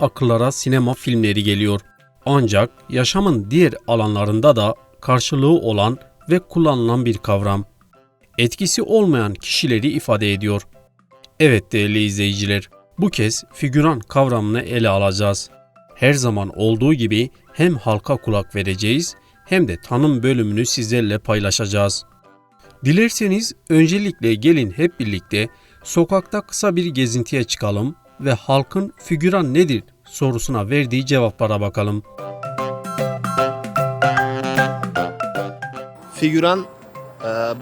akıllara sinema filmleri geliyor. Ancak yaşamın diğer alanlarında da karşılığı olan ve kullanılan bir kavram. Etkisi olmayan kişileri ifade ediyor. Evet değerli izleyiciler, bu kez figüran kavramını ele alacağız. Her zaman olduğu gibi hem halka kulak vereceğiz hem de tanım bölümünü sizlerle paylaşacağız. Dilerseniz öncelikle gelin hep birlikte sokakta kısa bir gezintiye çıkalım ve halkın figüran nedir sorusuna verdiği cevaplara bakalım. Figüran,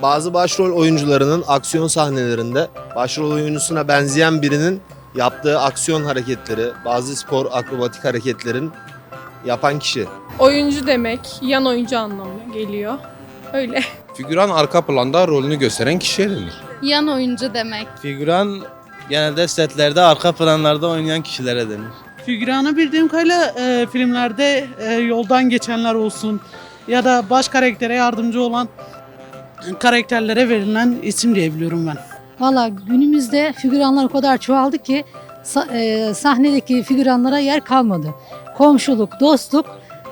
bazı başrol oyuncularının aksiyon sahnelerinde başrol oyuncusuna benzeyen birinin yaptığı aksiyon hareketleri, bazı spor akrobatik hareketlerin yapan kişi. Oyuncu demek, yan oyuncu anlamına geliyor. Öyle. Figüran arka planda rolünü gösteren kişiye denir. Yan oyuncu demek. Figüran genelde setlerde arka planlarda oynayan kişilere denir. Figüranı bildiğim kadarıyla filmlerde yoldan geçenler olsun ya da baş karaktere yardımcı olan karakterlere verilen isim diye biliyorum ben. Valla günümüzde figüranlar o kadar çoğaldı ki sahnedeki figüranlara yer kalmadı. Komşuluk, dostluk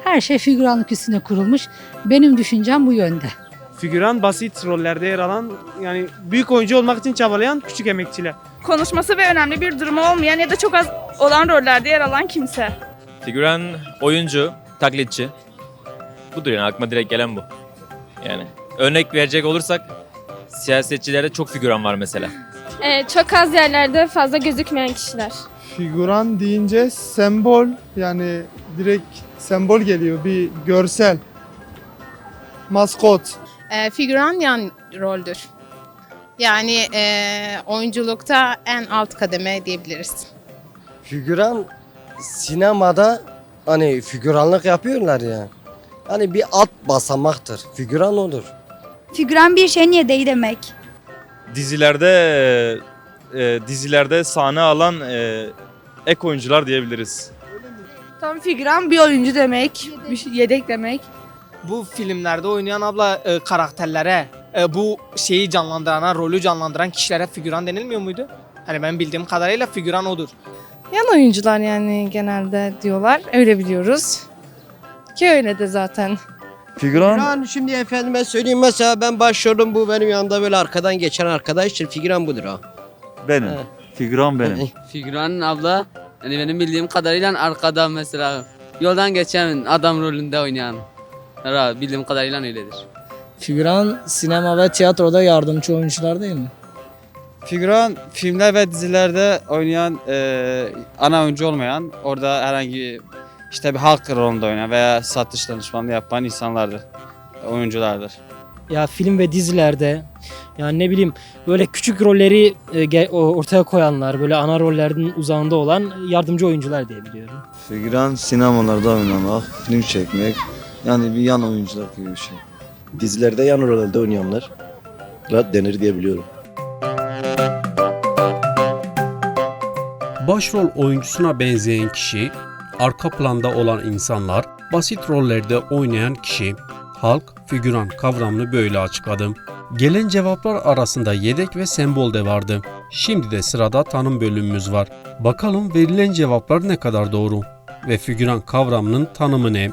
her şey figüranlık üstüne kurulmuş. Benim düşüncem bu yönde. Figüran basit rollerde yer alan, yani büyük oyuncu olmak için çabalayan küçük emekçiler. Konuşması ve önemli bir durumu olmayan ya da çok az olan rollerde yer alan kimse. Figüran oyuncu, taklitçi. Budur yani aklıma direkt gelen bu. Yani örnek verecek olursak siyasetçilerde çok figüran var mesela. Çok az yerlerde fazla gözükmeyen kişiler. Figüran deyince sembol, yani direkt sembol geliyor, bir görsel. Maskot. Figüran yan roldür. Yani oyunculukta en alt kademe diyebiliriz. Figüran sinemada hani figüranlık yapıyorlar ya. Hani bir alt basamaktır. Figüran odur. Figüran bir şeyin yedeği demek. Dizilerde sahne alan ek oyuncular diyebiliriz. Tam figüran bir oyuncu demek, yedek demek. Bu filmlerde oynayan karakterlere, bu şeyi canlandırana, rolü canlandıran kişilere figüran denilmiyor muydu? Hani ben bildiğim kadarıyla figüran odur. Yan oyuncular yani genelde diyorlar, öyle biliyoruz. Ki öyle de zaten. Figüran şimdi efendime söyleyeyim, mesela ben başrolüm, bu benim yanımda böyle arkadan geçen arkadaştır. Figüran budur ha. Benim. Figüran benim. Figüran abla, yani benim bildiğim kadarıyla arkada mesela yoldan geçen adam rolünde oynayan. Bildiğim kadarıyla öyledir. Figüran sinema ve tiyatroda yardımcı oyuncular değil mi? Figüran filmler ve dizilerde oynayan ana oyuncu olmayan, orada herhangi işte bir halk rolünde oynayan veya satış danışmanlığı yapan insanlardır, oyunculardır. Ya film ve dizilerde yani ne bileyim böyle küçük rolleri ortaya koyanlar, böyle ana rollerden uzağında olan yardımcı oyuncular diye biliyorum. Figüran sinemalarda oynamak, film çekmek, yani bir yan oyuncular gibi bir şey. Dizilerde yan rollerde oynayanlar denir diye biliyorum. Başrol oyuncusuna benzeyen kişi, arka planda olan insanlar, basit rollerde oynayan kişi. Halk figüran kavramını böyle açıkladı. Gelen cevaplar arasında yedek ve sembol de vardı. Şimdi de sırada tanım bölümümüz var. Bakalım verilen cevaplar ne kadar doğru ve figüran kavramının tanımı ne?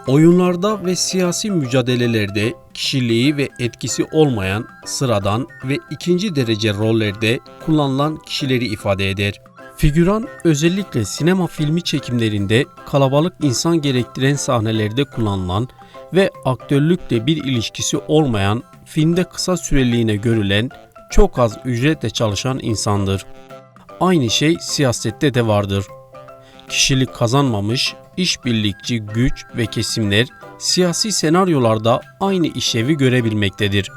Oyunlarda ve siyasi mücadelelerde kişiliği ve etkisi olmayan sıradan ve ikinci derece rollerde kullanılan kişileri ifade eder. Figüran özellikle sinema filmi çekimlerinde kalabalık insan gerektiren sahnelerde kullanılan ve aktörlükle bir ilişkisi olmayan, filmde kısa süreliğine görülen, çok az ücretle çalışan insandır. Aynı şey siyasette de vardır. Kişilik kazanmamış, işbirlikçi güç ve kesimler siyasi senaryolarda aynı işlevi görebilmektedir.